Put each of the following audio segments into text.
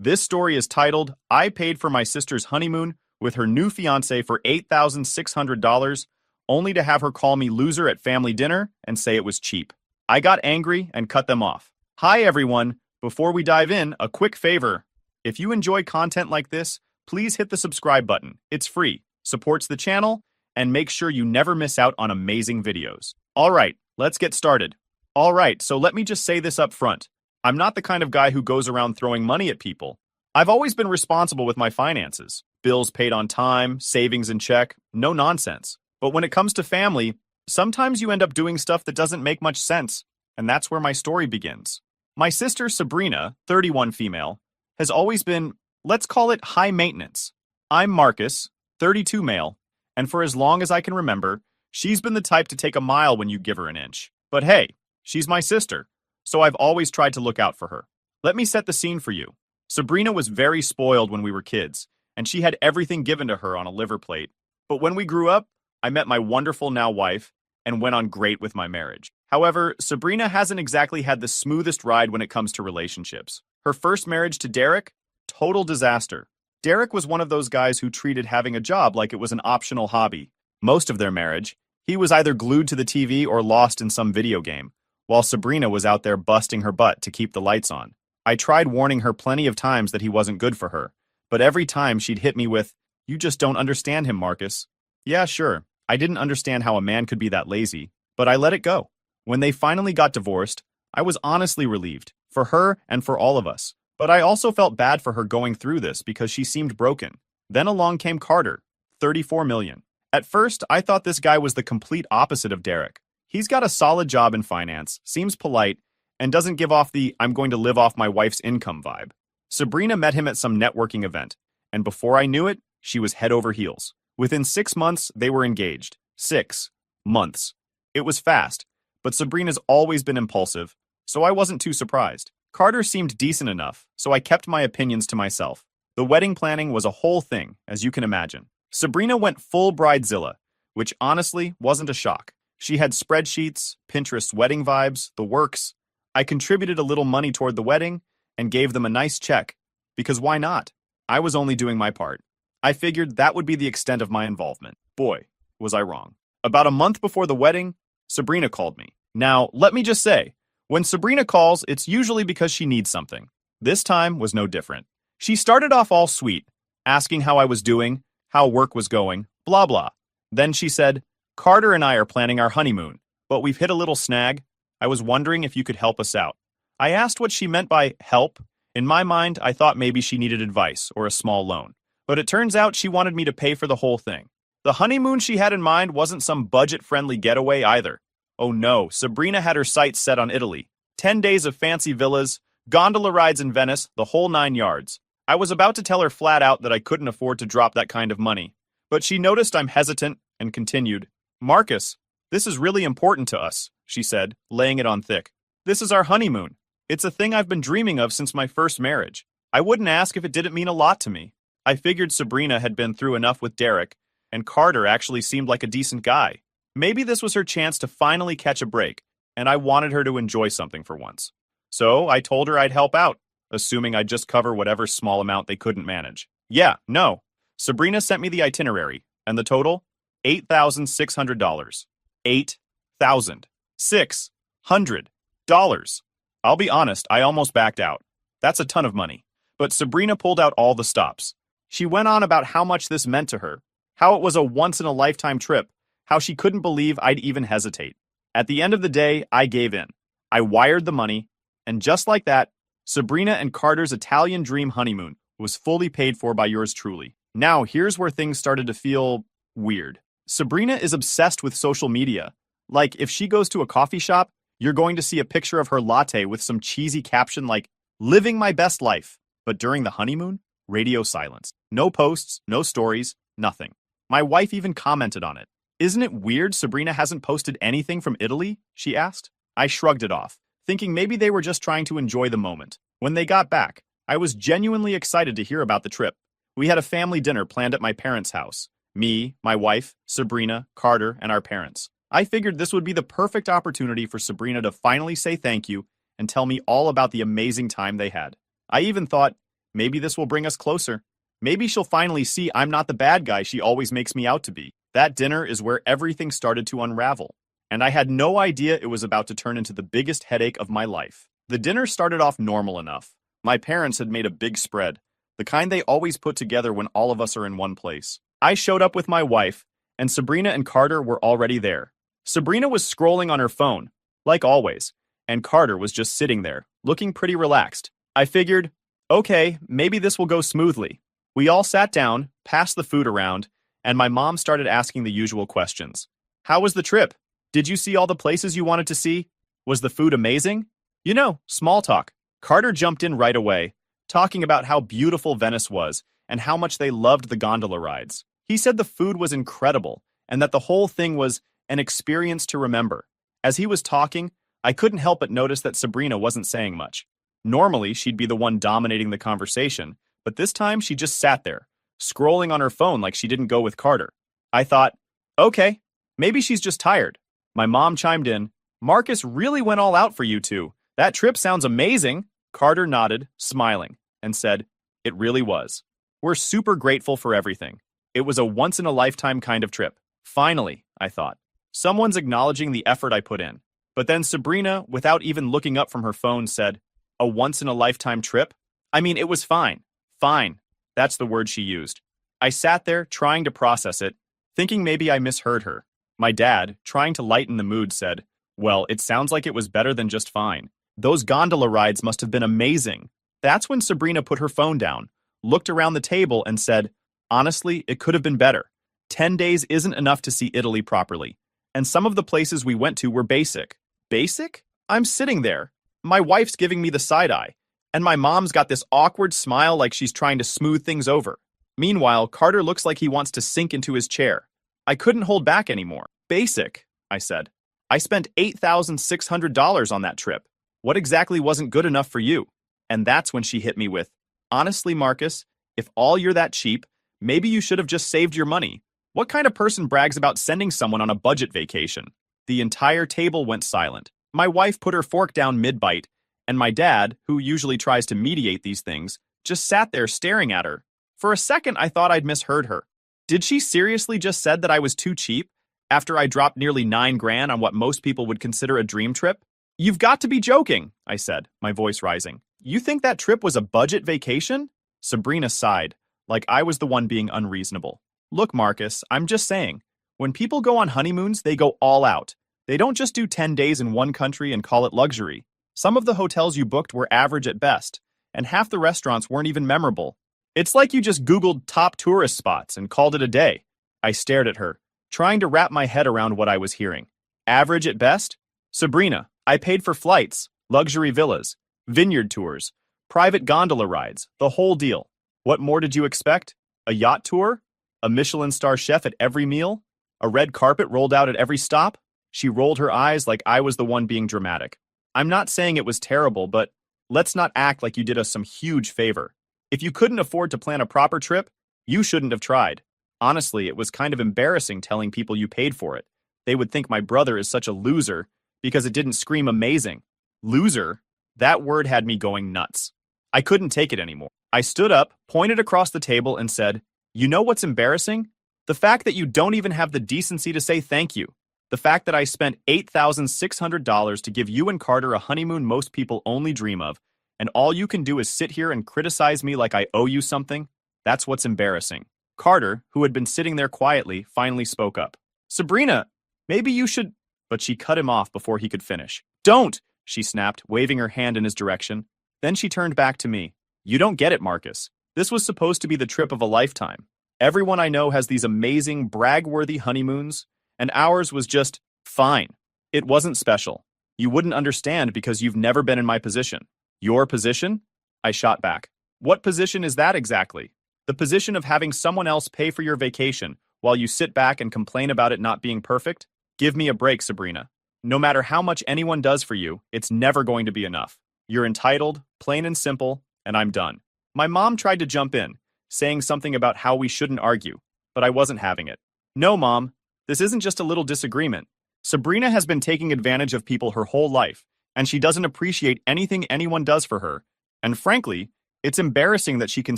This story is titled, I Paid for My Sister's Honeymoon with Her New Fiancé for $8,600, only to have her call me loser at family dinner and say it was cheap. I got angry and cut them off. Hi everyone, before we dive in, a quick favor. If you enjoy content like this, please hit the subscribe button. It's free, supports the channel, and make sure you never miss out on amazing videos. Alright, let's get started. Alright, so let me just say this up front. I'm not the kind of guy who goes around throwing money at people. I've always been responsible with my finances. Bills paid on time, savings in check, no nonsense. But when it comes to family, sometimes you end up doing stuff that doesn't make much sense, and that's where my story begins. My sister Sabrina, 31 female, has always been, let's call it high maintenance. I'm Marcus, 32 male, and for as long as I can remember, she's been the type to take a mile when you give her an inch. But hey, she's my sister, so I've always tried to look out for her. Let me set the scene for you. Sabrina was very spoiled when we were kids, and she had everything given to her on a liver plate. But when we grew up, I met my wonderful now wife and went on great with my marriage. However, Sabrina hasn't exactly had the smoothest ride when it comes to relationships. Her first marriage to Derek, total disaster. Derek was one of those guys who treated having a job like it was an optional hobby. Most of their marriage, he was either glued to the TV or lost in some video game, while Sabrina was out there busting her butt to keep the lights on. I tried warning her plenty of times that he wasn't good for her, but every time she'd hit me with, "You just don't understand him, Marcus." Yeah, sure, I didn't understand how a man could be that lazy, but I let it go. When they finally got divorced, I was honestly relieved, for her and for all of us. But I also felt bad for her going through this because she seemed broken. Then along came Carter, 34 million. At first, I thought this guy was the complete opposite of Derek. He's got a solid job in finance, seems polite, and doesn't give off the "I'm going to live off my wife's income" vibe. Sabrina met him at some networking event, and before I knew it, she was head over heels. Within 6 months, they were engaged. 6 months. It was fast, but Sabrina's always been impulsive, so I wasn't too surprised. Carter seemed decent enough, so I kept my opinions to myself. The wedding planning was a whole thing, as you can imagine. Sabrina went full bridezilla, which honestly wasn't a shock. She had spreadsheets, Pinterest wedding vibes, the works. I contributed a little money toward the wedding and gave them a nice check, because why not? I was only doing my part. I figured that would be the extent of my involvement. Boy, was I wrong. About a month before the wedding, Sabrina called me. Now, let me just say, when Sabrina calls, it's usually because she needs something. This time was no different. She started off all sweet, asking how I was doing, how work was going, blah blah. Then she said, "Carter and I are planning our honeymoon, but we've hit a little snag. I was wondering if you could help us out." I asked what she meant by help. In my mind, I thought maybe she needed advice or a small loan. But it turns out she wanted me to pay for the whole thing. The honeymoon she had in mind wasn't some budget-friendly getaway either. Oh no, Sabrina had her sights set on Italy. 10 days of fancy villas, gondola rides in Venice, the whole 9 yards. I was about to tell her flat out that I couldn't afford to drop that kind of money. But she noticed I'm hesitant and continued. "Marcus, this is really important to us," she said, laying it on thick. "This is our honeymoon. It's a thing I've been dreaming of since my first marriage. I wouldn't ask if it didn't mean a lot to me." I figured Sabrina had been through enough with Derek, and Carter actually seemed like a decent guy. Maybe this was her chance to finally catch a break, and I wanted her to enjoy something for once. So I told her I'd help out, assuming I'd just cover whatever small amount they couldn't manage. Yeah, no. Sabrina sent me the itinerary, and the total? $8,600. $8,600. I'll be honest, I almost backed out. That's a ton of money. But Sabrina pulled out all the stops. She went on about how much this meant to her, how it was a once-in-a-lifetime trip, how she couldn't believe I'd even hesitate. At the end of the day, I gave in. I wired the money, and just like that, Sabrina and Carter's Italian dream honeymoon was fully paid for by yours truly. Now, here's where things started to feel weird. Sabrina is obsessed with social media. Like, if she goes to a coffee shop, you're going to see a picture of her latte with some cheesy caption like, "Living my best life." But during the honeymoon, radio silence. No posts, no stories, nothing. My wife even commented on it. "Isn't it weird Sabrina hasn't posted anything from Italy?" she asked. I shrugged it off, thinking maybe they were just trying to enjoy the moment. When they got back, I was genuinely excited to hear about the trip. We had a family dinner planned at my parents' house. Me, my wife, Sabrina, Carter, and our parents. I figured this would be the perfect opportunity for Sabrina to finally say thank you and tell me all about the amazing time they had. I even thought, Maybe this will bring us closer. Maybe she'll finally see I'm not the bad guy she always makes me out to be. That dinner is where everything started to unravel, and I had no idea it was about to turn into the biggest headache of my life. The dinner started off normal enough. My parents had made a big spread, the kind they always put together when all of us are in one place. I showed up with my wife, and Sabrina and Carter were already there. Sabrina was scrolling on her phone, like always, and Carter was just sitting there, looking pretty relaxed. I figured, okay, maybe this will go smoothly. We all sat down, passed the food around, and my mom started asking the usual questions. How was the trip? Did you see all the places you wanted to see? Was the food amazing? You know, small talk. Carter jumped in right away, talking about how beautiful Venice was and how much they loved the gondola rides. He said the food was incredible and that the whole thing was an experience to remember. As he was talking, I couldn't help but notice that Sabrina wasn't saying much. Normally, she'd be the one dominating the conversation, but this time she just sat there, scrolling on her phone like she didn't go with Carter. I thought, okay, maybe she's just tired. My mom chimed in, Marcus really went all out for you two. That trip sounds amazing. Carter nodded, smiling, and said, it really was. We're super grateful for everything. It was a once-in-a-lifetime kind of trip. Finally, I thought. Someone's acknowledging the effort I put in. But then Sabrina, without even looking up from her phone, said, a once-in-a-lifetime trip? I mean, it was fine. Fine. That's the word she used. I sat there, trying to process it, thinking maybe I misheard her. My dad, trying to lighten the mood, said, well, it sounds like it was better than just fine. Those gondola rides must have been amazing. That's when Sabrina put her phone down, looked around the table, and said, honestly, it could have been better. 10 days isn't enough to see Italy properly. And some of the places we went to were basic. Basic? I'm sitting there. My wife's giving me the side eye, and my mom's got this awkward smile like she's trying to smooth things over. Meanwhile, Carter looks like he wants to sink into his chair. I couldn't hold back anymore. Basic, I said. I spent $8,600 on that trip. What exactly wasn't good enough for you? And that's when she hit me with, honestly, Marcus, if all you're that cheap, maybe you should have just saved your money. What kind of person brags about sending someone on a budget vacation? The entire table went silent. My wife put her fork down mid-bite, and my dad, who usually tries to mediate these things, just sat there staring at her. For a second, I thought I'd misheard her. Did she seriously just said that I was too cheap after I dropped nearly $9,000 on what most people would consider a dream trip? You've got to be joking, I said, my voice rising. You think that trip was a budget vacation? Sabrina sighed, like I was the one being unreasonable. Look, Marcus, I'm just saying, when people go on honeymoons, they go all out. They don't just do 10 days in one country and call it luxury. Some of the hotels you booked were average at best, and half the restaurants weren't even memorable. It's like you just Googled top tourist spots and called it a day. I stared at her, trying to wrap my head around what I was hearing. Average at best? Sabrina, I paid for flights, luxury villas, vineyard tours, private gondola rides, the whole deal. What more did you expect? A yacht tour? A Michelin star chef at every meal? A red carpet rolled out at every stop? She rolled her eyes like I was the one being dramatic. I'm not saying it was terrible, but let's not act like you did us some huge favor. If you couldn't afford to plan a proper trip, you shouldn't have tried. Honestly, it was kind of embarrassing telling people you paid for it. They would think my brother is such a loser because it didn't scream amazing. Loser? That word had me going nuts. I couldn't take it anymore. I stood up, pointed across the table, and said, you know what's embarrassing? The fact that you don't even have the decency to say thank you. The fact that I spent $8,600 to give you and Carter a honeymoon most people only dream of, and all you can do is sit here and criticize me like I owe you something? That's what's embarrassing. Carter, who had been sitting there quietly, finally spoke up. Sabrina, maybe you should... But she cut him off before he could finish. Don't! She snapped, waving her hand in his direction. Then she turned back to me. You don't get it, Marcus. This was supposed to be the trip of a lifetime. Everyone I know has these amazing, brag-worthy honeymoons, and ours was just fine. It wasn't special. You wouldn't understand because you've never been in my position. Your position? I shot back. What position is that exactly? The position of having someone else pay for your vacation while you sit back and complain about it not being perfect? Give me a break, Sabrina. No matter how much anyone does for you, it's never going to be enough. You're entitled, plain and simple, and I'm done. My mom tried to jump in, saying something about how we shouldn't argue, but I wasn't having it. No, Mom, this isn't just a little disagreement. Sabrina has been taking advantage of people her whole life, and she doesn't appreciate anything anyone does for her. And frankly, It's embarrassing that she can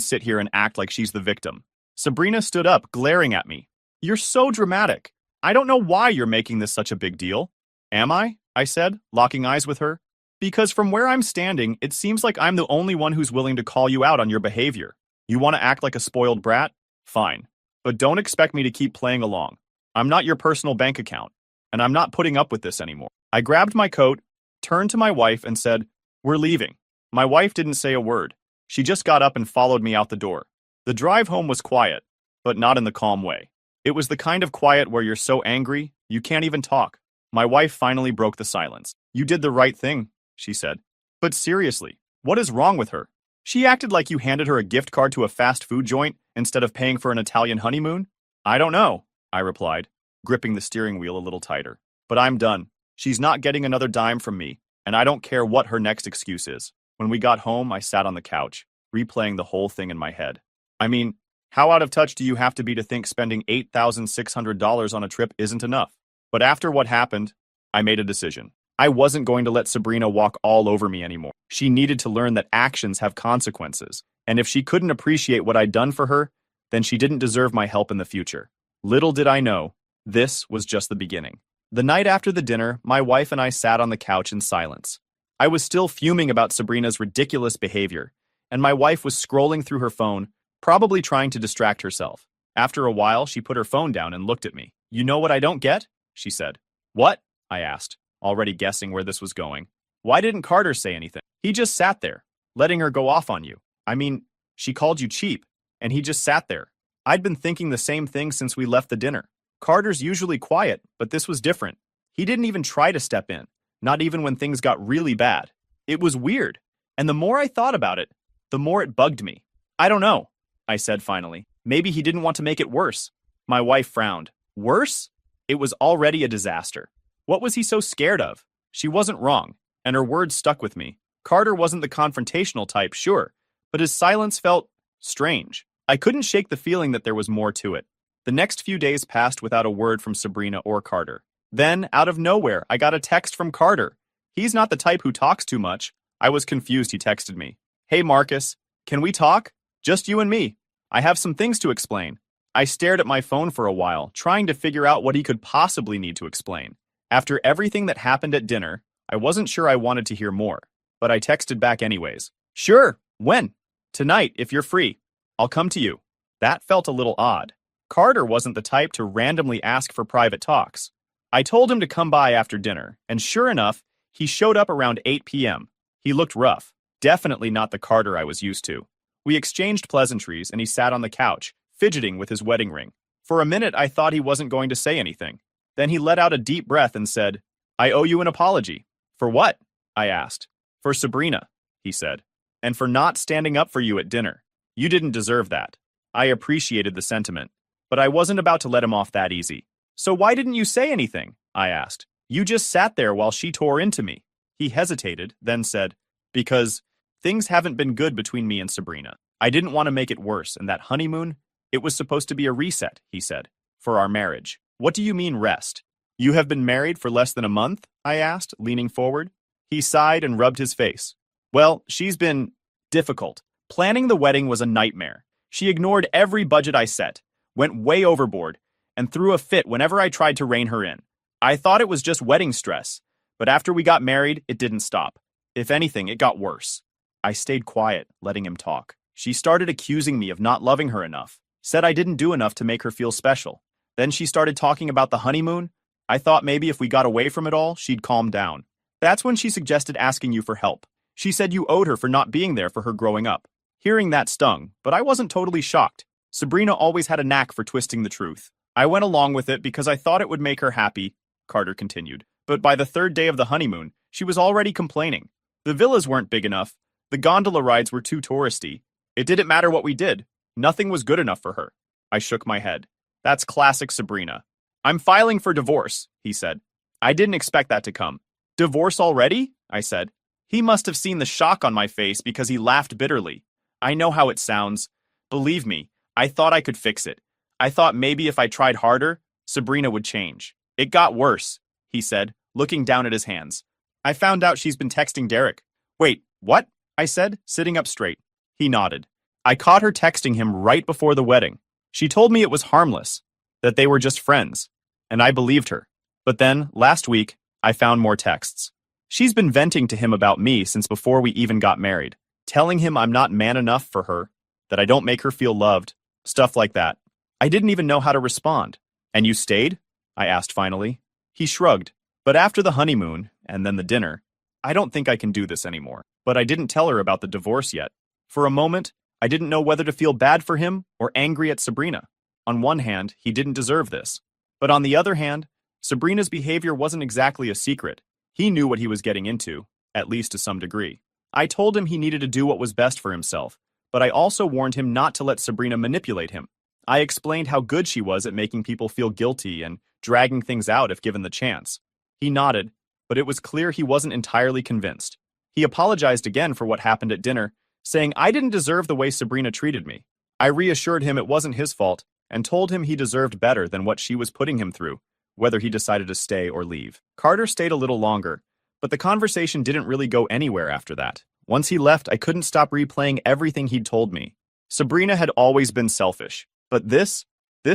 sit here and act like she's the victim. Sabrina stood up, glaring at me. You're so dramatic. I don't know why you're making this such a big deal. Am I? I said, locking eyes with her. Because from where I'm standing, it seems like I'm the only one who's willing to call you out on your behavior. You want to act like a spoiled brat? Fine. But don't expect me to keep playing along. I'm not your personal bank account, and I'm not putting up with this anymore. I grabbed my coat, turned to my wife, and said, We're leaving. My wife didn't say a word. She just got up and followed me out the door. The drive home was quiet, but not in the calm way. It was the kind of quiet where you're so angry, you can't even talk. My wife finally broke the silence. You did the right thing, she said. But seriously, what is wrong with her? She acted like you handed her a gift card to a fast food joint instead of paying for an Italian honeymoon? I don't know, I replied, gripping the steering wheel a little tighter. But I'm done. She's not getting another dime from me, and I don't care what her next excuse is. When we got home, I sat on the couch, replaying the whole thing in my head. I mean, how out of touch do you have to be to think spending $8,600 on a trip isn't enough? But after what happened, I made a decision. I wasn't going to let Sabrina walk all over me anymore. She needed to learn that actions have consequences, and if she couldn't appreciate what I'd done for her, then she didn't deserve my help in the future. Little did I know, this was just the beginning. The night after the dinner, my wife and I sat on the couch in silence. I was still fuming about Sabrina's ridiculous behavior, and my wife was scrolling through her phone, probably trying to distract herself. After a while, she put her phone down and looked at me. You know what I don't get? She said. What? I asked, already guessing where this was going. Why didn't Carter say anything? He just sat there, letting her go off on you. I mean, she called you cheap, and he just sat there. I'd been thinking the same thing since we left the dinner. Carter's usually quiet, but this was different. He didn't even try to step in, not even when things got really bad. It was weird, and the more I thought about it, the more it bugged me. I don't know, I said finally. Maybe he didn't want to make it worse. My wife frowned. Worse? It was already a disaster. What was he so scared of? She wasn't wrong, and her words stuck with me. Carter wasn't the confrontational type, sure, but his silence felt strange. I couldn't shake the feeling that there was more to it. The next few days passed without a word from Sabrina or Carter. Then, out of nowhere, I got a text from Carter. He's not the type who talks too much. I was confused. He texted me. Hey, Marcus, can we talk? Just you and me. I have some things to explain. I stared at my phone for a while, trying to figure out what he could possibly need to explain. After everything that happened at dinner, I wasn't sure I wanted to hear more, but I texted back anyways. Sure, when? Tonight, if you're free. I'll come to you. That felt a little odd. Carter wasn't the type to randomly ask for private talks. I told him to come by after dinner, and sure enough, he showed up around 8 p.m. He looked rough, definitely not the Carter I was used to. We exchanged pleasantries, and he sat on the couch, fidgeting with his wedding ring. For a minute, I thought he wasn't going to say anything. Then he let out a deep breath and said, I owe you an apology. For what? I asked. For Sabrina, he said, and for not standing up for you at dinner. You didn't deserve that. I appreciated the sentiment, but I wasn't about to let him off that easy. So why didn't you say anything? I asked. You just sat there while she tore into me. He hesitated, then said, because things haven't been good between me and Sabrina. I didn't want to make it worse, and that honeymoon, it was supposed to be a reset, he said, for our marriage. What do you mean rest? You have been married for less than a month? I asked, leaning forward. He sighed and rubbed his face. Well, she's been difficult. Planning the wedding was a nightmare. She ignored every budget I set, went way overboard, and threw a fit whenever I tried to rein her in. I thought it was just wedding stress, but after we got married, it didn't stop. If anything, it got worse. I stayed quiet, letting him talk. She started accusing me of not loving her enough, said I didn't do enough to make her feel special. Then she started talking about the honeymoon. I thought maybe if we got away from it all, she'd calm down. That's when she suggested asking you for help. She said you owed her for not being there for her growing up. Hearing that stung, but I wasn't totally shocked. Sabrina always had a knack for twisting the truth. I went along with it because I thought it would make her happy, Carter continued. But by the third day of the honeymoon, she was already complaining. The villas weren't big enough. The gondola rides were too touristy. It didn't matter what we did. Nothing was good enough for her. I shook my head. That's classic Sabrina. I'm filing for divorce, he said. I didn't expect that to come. Divorce already? I said. He must have seen the shock on my face because he laughed bitterly. I know how it sounds. Believe me, I thought I could fix it. I thought maybe if I tried harder, Sabrina would change. It got worse, he said, looking down at his hands. I found out she's been texting Derek. Wait, what? I said, sitting up straight. He nodded. I caught her texting him right before the wedding. She told me it was harmless, that they were just friends, and I believed her. But then, last week, I found more texts. She's been venting to him about me since before we even got married, telling him I'm not man enough for her, that I don't make her feel loved, stuff like that. I didn't even know how to respond. And you stayed? I asked finally. He shrugged. But after the honeymoon, and then the dinner, I don't think I can do this anymore. But I didn't tell her about the divorce yet. For a moment, I didn't know whether to feel bad for him or angry at Sabrina. On one hand, he didn't deserve this. But on the other hand, Sabrina's behavior wasn't exactly a secret. He knew what he was getting into, at least to some degree. I told him he needed to do what was best for himself, but I also warned him not to let Sabrina manipulate him. I explained how good she was at making people feel guilty and dragging things out if given the chance. He nodded, but it was clear he wasn't entirely convinced. He apologized again for what happened at dinner, saying I didn't deserve the way Sabrina treated me. I reassured him it wasn't his fault and told him he deserved better than what she was putting him through, whether he decided to stay or leave. Carter stayed a little longer, but the conversation didn't really go anywhere after that. Once he left, I couldn't stop replaying everything he'd told me. Sabrina had always been selfish, but this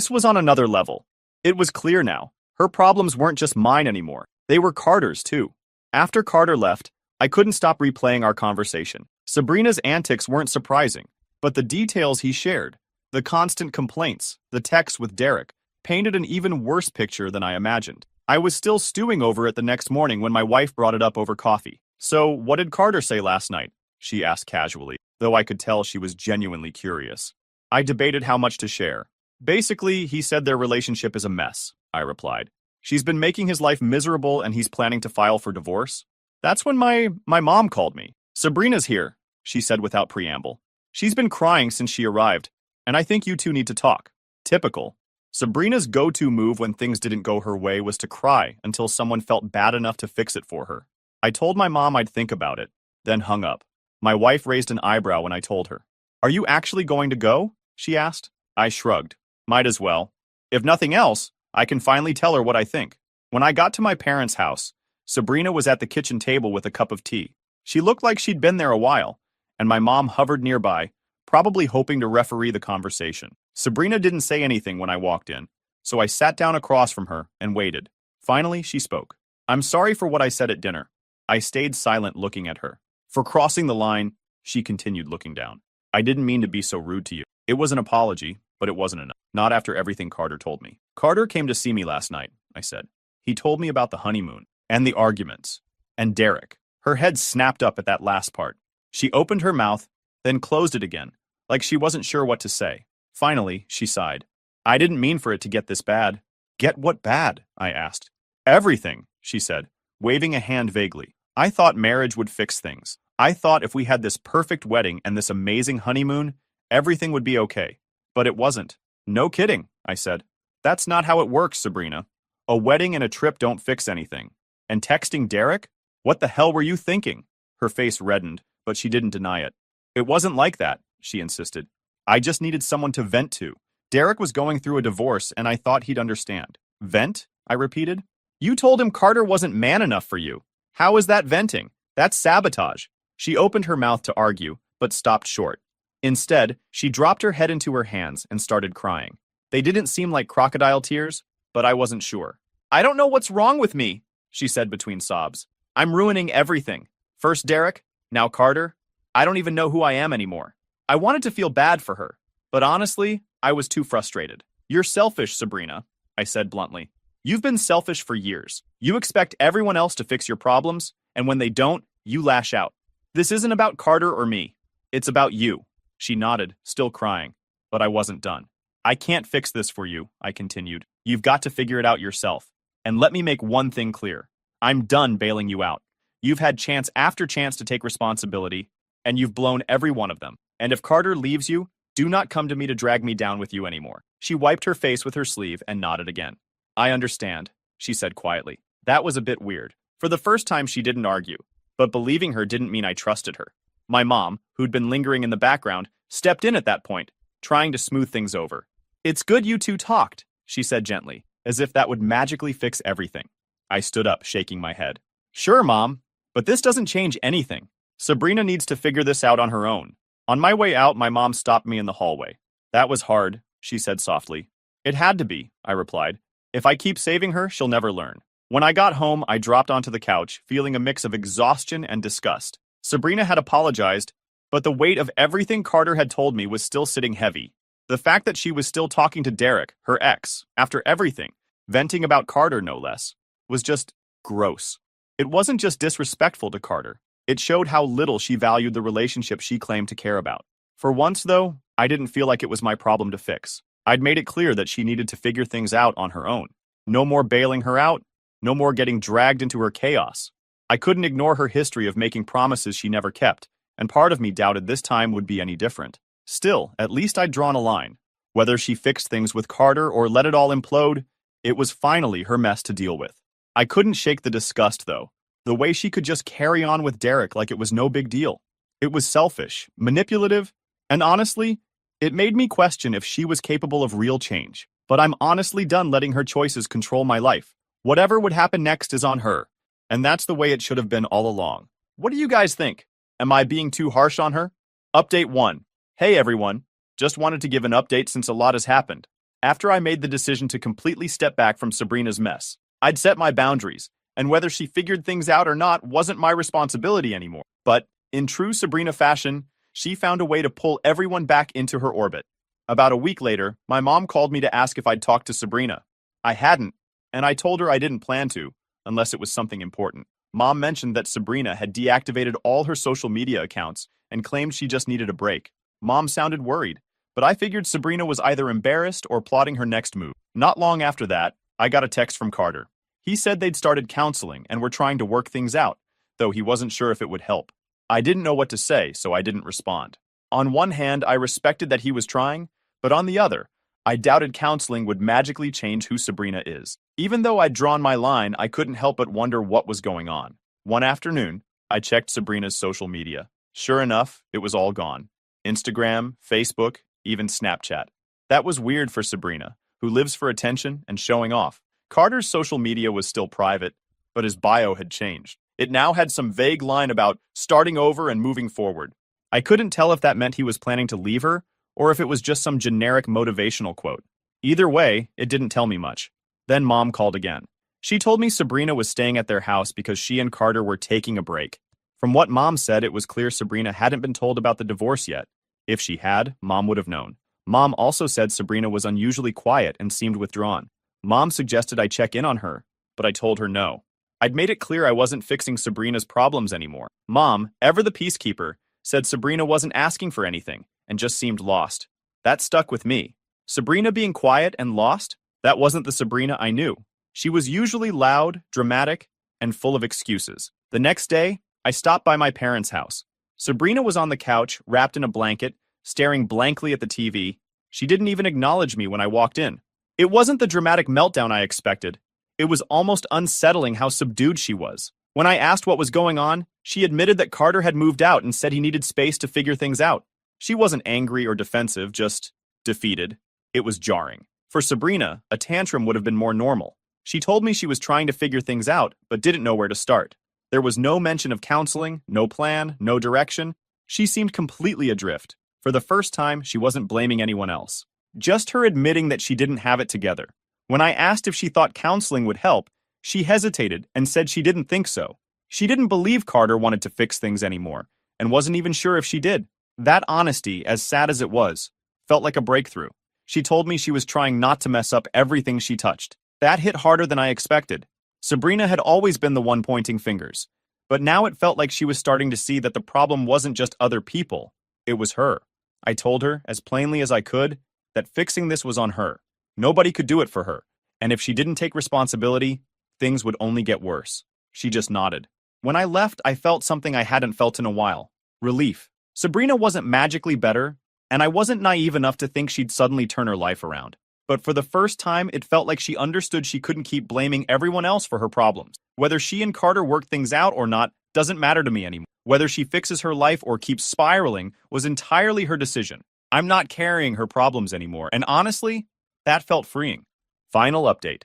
was on another level. It was clear now. Her problems weren't just mine anymore. They were Carter's too. After Carter left, I couldn't stop replaying our conversation. Sabrina's antics weren't surprising, but the details he shared, the constant complaints, the texts with Derek, painted an even worse picture than I imagined. I was still stewing over it the next morning when my wife brought it up over coffee. So, what did Carter say last night? She asked casually, though I could tell she was genuinely curious. I debated how much to share. Basically, he said their relationship is a mess, I replied. She's been making his life miserable and he's planning to file for divorce. That's when my mom called me. Sabrina's here, she said without preamble. She's been crying since she arrived, and I think you two need to talk. Typical. Sabrina's go-to move when things didn't go her way was to cry until someone felt bad enough to fix it for her. I told my mom I'd think about it, then hung up. My wife raised an eyebrow when I told her. Are you actually going to go? She asked. I shrugged. Might as well. If nothing else, I can finally tell her what I think. When I got to my parents' house, Sabrina was at the kitchen table with a cup of tea. She looked like she'd been there a while, and my mom hovered nearby, probably hoping to referee the conversation. Sabrina didn't say anything when I walked in, so I sat down across from her and waited. Finally, she spoke. I'm sorry for what I said at dinner. I stayed silent looking at her. For crossing the line, she continued looking down. I didn't mean to be so rude to you. It was an apology, but it wasn't enough. Not after everything Carter told me. Carter came to see me last night, I said. He told me about the honeymoon, and the arguments, and Derek. Her head snapped up at that last part. She opened her mouth, then closed it again, like she wasn't sure what to say. Finally, she sighed. I didn't mean for it to get this bad. Get what bad? I asked. Everything, she said, waving a hand vaguely. I thought marriage would fix things. I thought if we had this perfect wedding and this amazing honeymoon, everything would be okay. But it wasn't. No kidding, I said. That's not how it works, Sabrina. A wedding and a trip don't fix anything. And texting Derek? What the hell were you thinking? Her face reddened, but she didn't deny it. It wasn't like that, she insisted. I just needed someone to vent to. Derek was going through a divorce, and I thought he'd understand. Vent? I repeated. You told him Carter wasn't man enough for you. How is that venting? That's sabotage. She opened her mouth to argue, but stopped short. Instead, she dropped her head into her hands and started crying. They didn't seem like crocodile tears, but I wasn't sure. I don't know what's wrong with me, she said between sobs. I'm ruining everything. First Derek, now Carter. I don't even know who I am anymore. I wanted to feel bad for her, but honestly, I was too frustrated. You're selfish, Sabrina, I said bluntly. You've been selfish for years. You expect everyone else to fix your problems, and when they don't, you lash out. This isn't about Carter or me. It's about you. She nodded, still crying, but I wasn't done. I can't fix this for you, I continued. You've got to figure it out yourself. And let me make one thing clear. I'm done bailing you out. You've had chance after chance to take responsibility, and you've blown every one of them. And if Carter leaves you, do not come to me to drag me down with you anymore. She wiped her face with her sleeve and nodded again. I understand, she said quietly. That was a bit weird. For the first time, she didn't argue, but believing her didn't mean I trusted her. My mom, who'd been lingering in the background, stepped in at that point, trying to smooth things over. It's good you two talked, she said gently, as if that would magically fix everything. I stood up, shaking my head. Sure, Mom, but this doesn't change anything. Sabrina needs to figure this out on her own. On my way out, my mom stopped me in the hallway. That was hard, she said softly. It had to be, I replied. If I keep saving her, she'll never learn. When I got home, I dropped onto the couch, feeling a mix of exhaustion and disgust. Sabrina had apologized, but the weight of everything Carter had told me was still sitting heavy. The fact that she was still talking to Derek, her ex, after everything, venting about Carter no less, was just gross. It wasn't just disrespectful to Carter. It showed how little she valued the relationship she claimed to care about. For once, though, I didn't feel like it was my problem to fix. I'd made it clear that she needed to figure things out on her own. No more bailing her out, no more getting dragged into her chaos. I couldn't ignore her history of making promises she never kept, and part of me doubted this time would be any different. Still, at least I'd drawn a line. Whether she fixed things with Carter or let it all implode, it was finally her mess to deal with. I couldn't shake the disgust, though. The way she could just carry on with Derek like it was no big deal. It was selfish, manipulative, and honestly, it made me question if she was capable of real change. But I'm honestly done letting her choices control my life. Whatever would happen next is on her, and that's the way it should have been all along. What do you guys think? Am I being too harsh on her? Update 1. Hey everyone, just wanted to give an update since a lot has happened. After I made the decision to completely step back from Sabrina's mess, I'd set my boundaries, and whether she figured things out or not wasn't my responsibility anymore. But, in true Sabrina fashion, she found a way to pull everyone back into her orbit. About a week later, my mom called me to ask if I'd talked to Sabrina. I hadn't, and I told her I didn't plan to, unless it was something important. Mom mentioned that Sabrina had deactivated all her social media accounts and claimed she just needed a break. Mom sounded worried, but I figured Sabrina was either embarrassed or plotting her next move. Not long after that, I got a text from Carter. He said they'd started counseling and were trying to work things out, though he wasn't sure if it would help. I didn't know what to say, so I didn't respond. On one hand, I respected that he was trying, but on the other, I doubted counseling would magically change who Sabrina is. Even though I'd drawn my line, I couldn't help but wonder what was going on. One afternoon, I checked Sabrina's social media. Sure enough, it was all gone. Instagram, Facebook, even Snapchat. That was weird for Sabrina, who lives for attention and showing off. Carter's social media was still private, but his bio had changed. It now had some vague line about starting over and moving forward. I couldn't tell if that meant he was planning to leave her, or if it was just some generic motivational quote. Either way, it didn't tell me much. Then Mom called again. She told me Sabrina was staying at their house because she and Carter were taking a break. From what Mom said, it was clear Sabrina hadn't been told about the divorce yet. If she had, Mom would have known. Mom also said Sabrina was unusually quiet and seemed withdrawn. Mom suggested I check in on her, but I told her no. I'd made it clear I wasn't fixing Sabrina's problems anymore. Mom, ever the peacekeeper, said Sabrina wasn't asking for anything and just seemed lost. That stuck with me. Sabrina being quiet and lost? That wasn't the Sabrina I knew. She was usually loud, dramatic, and full of excuses. The next day, I stopped by my parents' house. Sabrina was on the couch, wrapped in a blanket, staring blankly at the TV. She didn't even acknowledge me when I walked in. It wasn't the dramatic meltdown I expected. It was almost unsettling how subdued she was. When I asked what was going on, she admitted that Carter had moved out and said he needed space to figure things out. She wasn't angry or defensive, just defeated. It was jarring. For Sabrina, a tantrum would have been more normal. She told me she was trying to figure things out, but didn't know where to start. There was no mention of counseling, no plan, no direction. She seemed completely adrift. For the first time, she wasn't blaming anyone else. Just her admitting that she didn't have it together. When I asked if she thought counseling would help, she hesitated and said she didn't think so. She didn't believe Carter wanted to fix things anymore, and wasn't even sure if she did. That honesty, as sad as it was, felt like a breakthrough. She told me she was trying not to mess up everything she touched. That hit harder than I expected. Sabrina had always been the one pointing fingers, but now it felt like she was starting to see that the problem wasn't just other people, it was her. I told her, as plainly as I could, that fixing this was on her. Nobody could do it for her, and if she didn't take responsibility, things would only get worse. She just nodded. When I left, I felt something I hadn't felt in a while. Relief. Sabrina wasn't magically better, and I wasn't naive enough to think she'd suddenly turn her life around. But for the first time, it felt like she understood she couldn't keep blaming everyone else for her problems. Whether she and Carter worked things out or not doesn't matter to me anymore. Whether she fixes her life or keeps spiraling was entirely her decision. I'm not carrying her problems anymore, and honestly, that felt freeing. Final update.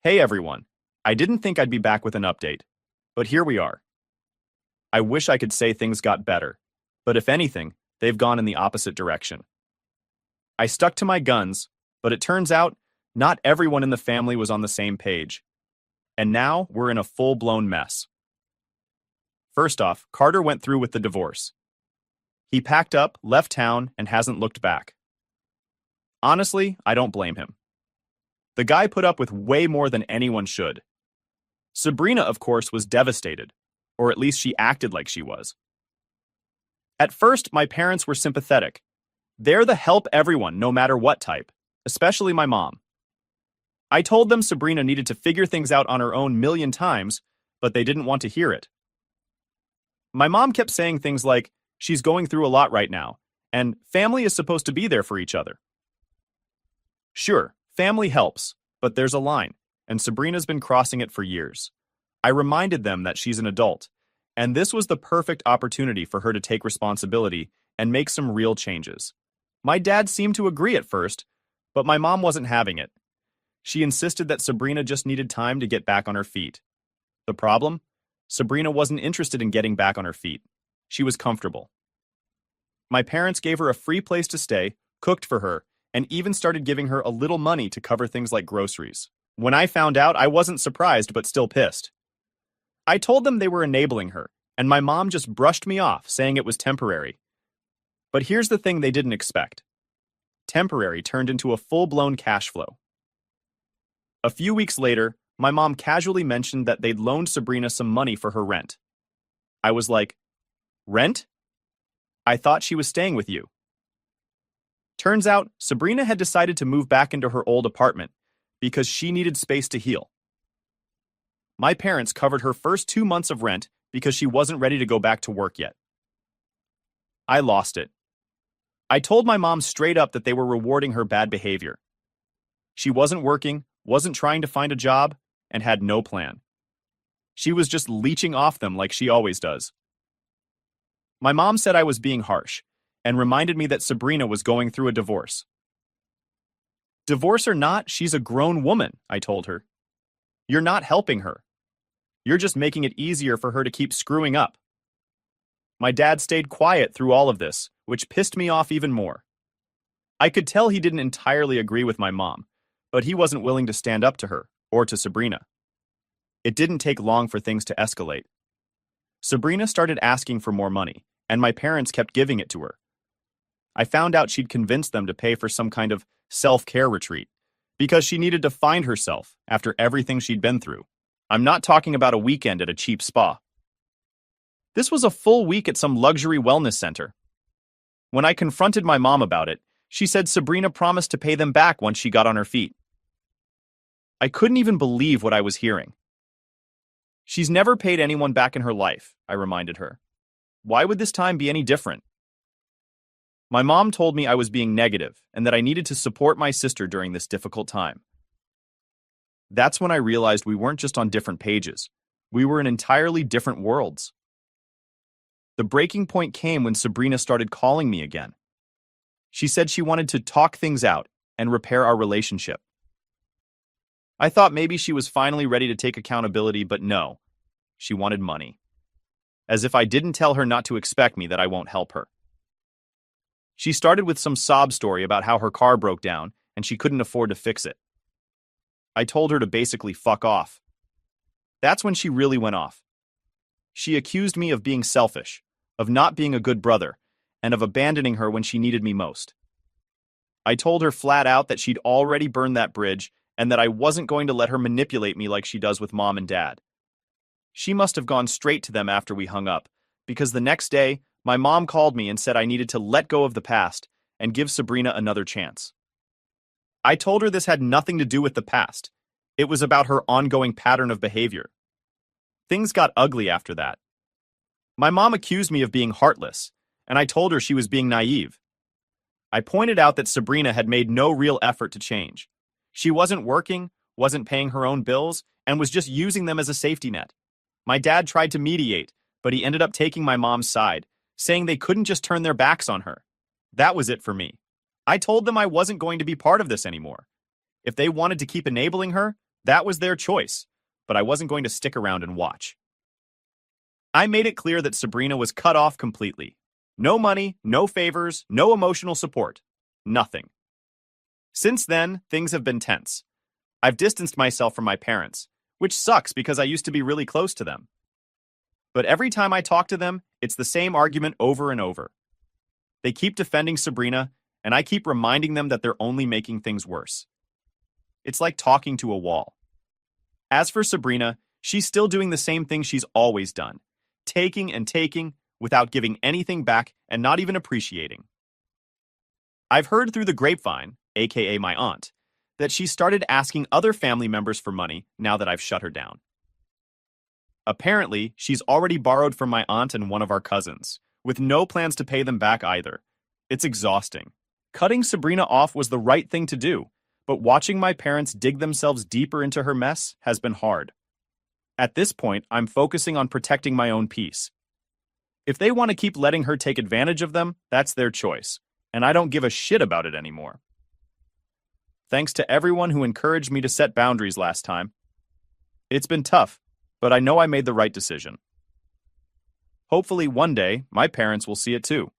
Hey everyone. I didn't think I'd be back with an update, but here we are. I wish I could say things got better, but if anything, they've gone in the opposite direction. I stuck to my guns, but it turns out not everyone in the family was on the same page. And now we're in a full-blown mess. First off, Carter went through with the divorce. He packed up, left town, and hasn't looked back. Honestly, I don't blame him. The guy put up with way more than anyone should. Sabrina, of course, was devastated, or at least she acted like she was. At first, my parents were sympathetic. They're the help everyone, no matter what type, especially my mom. I told them Sabrina needed to figure things out on her own million times, but they didn't want to hear it. My mom kept saying things like, she's going through a lot right now, and family is supposed to be there for each other. Sure, family helps, but there's a line, and Sabrina's been crossing it for years. I reminded them that she's an adult, and this was the perfect opportunity for her to take responsibility and make some real changes. My dad seemed to agree at first, but my mom wasn't having it. She insisted that Sabrina just needed time to get back on her feet. The problem? Sabrina wasn't interested in getting back on her feet. She was comfortable. My parents gave her a free place to stay, cooked for her, and even started giving her a little money to cover things like groceries. When I found out, I wasn't surprised but still pissed. I told them they were enabling her, and my mom just brushed me off, saying it was temporary. But here's the thing they didn't expect. Temporary turned into a full-blown cash flow. A few weeks later, my mom casually mentioned that they'd loaned Sabrina some money for her rent. I was like, "Rent? I thought she was staying with you." Turns out, Sabrina had decided to move back into her old apartment because she needed space to heal. My parents covered her first 2 months of rent because she wasn't ready to go back to work yet. I lost it. I told my mom straight up that they were rewarding her bad behavior. She wasn't working, wasn't trying to find a job, and had no plan. She was just leeching off them like she always does. My mom said I was being harsh, and reminded me that Sabrina was going through a divorce. Divorce or not, she's a grown woman, I told her. You're not helping her. You're just making it easier for her to keep screwing up. My dad stayed quiet through all of this, which pissed me off even more. I could tell he didn't entirely agree with my mom, but he wasn't willing to stand up to her, or to Sabrina. It didn't take long for things to escalate. Sabrina started asking for more money, and my parents kept giving it to her. I found out she'd convinced them to pay for some kind of self-care retreat, because she needed to find herself after everything she'd been through. I'm not talking about a weekend at a cheap spa. This was a full week at some luxury wellness center. When I confronted my mom about it, she said Sabrina promised to pay them back once she got on her feet. I couldn't even believe what I was hearing. She's never paid anyone back in her life, I reminded her. Why would this time be any different? My mom told me I was being negative and that I needed to support my sister during this difficult time. That's when I realized we weren't just on different pages. We were in entirely different worlds. The breaking point came when Sabrina started calling me again. She said she wanted to talk things out and repair our relationship. I thought maybe she was finally ready to take accountability, but no. She wanted money. As if I didn't tell her not to expect me that I won't help her. She started with some sob story about how her car broke down and she couldn't afford to fix it. I told her to basically fuck off. That's when she really went off. She accused me of being selfish, of not being a good brother, and of abandoning her when she needed me most. I told her flat out that she'd already burned that bridge and that I wasn't going to let her manipulate me like she does with mom and dad. She must have gone straight to them after we hung up, because the next day, my mom called me and said I needed to let go of the past and give Sabrina another chance. I told her this had nothing to do with the past. It was about her ongoing pattern of behavior. Things got ugly after that. My mom accused me of being heartless, and I told her she was being naive. I pointed out that Sabrina had made no real effort to change. She wasn't working, wasn't paying her own bills, and was just using them as a safety net. My dad tried to mediate, but he ended up taking my mom's side, saying they couldn't just turn their backs on her. That was it for me. I told them I wasn't going to be part of this anymore. If they wanted to keep enabling her, that was their choice, but I wasn't going to stick around and watch. I made it clear that Sabrina was cut off completely. No money, no favors, no emotional support. Nothing. Since then, things have been tense. I've distanced myself from my parents, which sucks because I used to be really close to them. But every time I talk to them, it's the same argument over and over. They keep defending Sabrina, and I keep reminding them that they're only making things worse. It's like talking to a wall. As for Sabrina, she's still doing the same thing she's always done, taking and taking without giving anything back and not even appreciating. I've heard through the grapevine, aka my aunt, that she started asking other family members for money now that I've shut her down. Apparently, she's already borrowed from my aunt and one of our cousins, with no plans to pay them back either. It's exhausting. Cutting Sabrina off was the right thing to do, but watching my parents dig themselves deeper into her mess has been hard. At this point, I'm focusing on protecting my own peace. If they want to keep letting her take advantage of them, that's their choice, and I don't give a shit about it anymore. Thanks to everyone who encouraged me to set boundaries last time. It's been tough, but I know I made the right decision. Hopefully one day, my parents will see it too.